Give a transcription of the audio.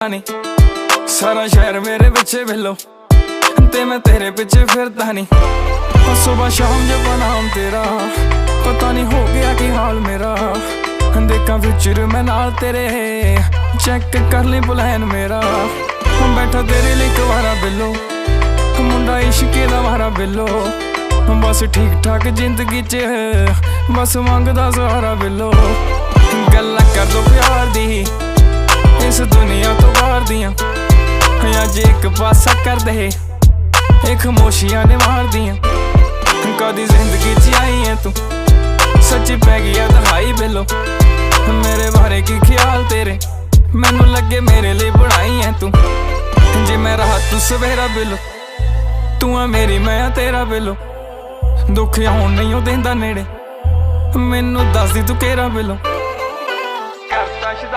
नहीं सारा शहर मेरे पीछे वेलो ते मैं तेरे पीछे फिरता नहीं। सुबह शाम जब नाम तेरा पता नहीं हो गया कि हाल मेरा। देखा फ्यूचर मैं नाल तेरे चेक कर ली प्लान मेरा। बैठा तेरे लिए कवारा बिलो मुंडा इश्के दा मारा बिलो। बस ठीक ठाक जिंदगी च बस मंगदा सहारा बिलो। गल्लां कर दो प्यार दी इस दुनिया तो बाहर दियां अज एक पासा कर दे एक खामोशियां ने मार दियां। कदी जिंदगी च आई है तू सच्ची पै गया दहाई बिलो। मेरे बारे की ख्याल तेरे मैनू लगे मेरे लिए बनाई है तू। जे मैं रहा तू सवेरा बिलो तू है मेरी मैं तेरा बिलो। दुख आउण नहीं ओ देंदा नेड़े मैनू दस दी तू केरा बिलो।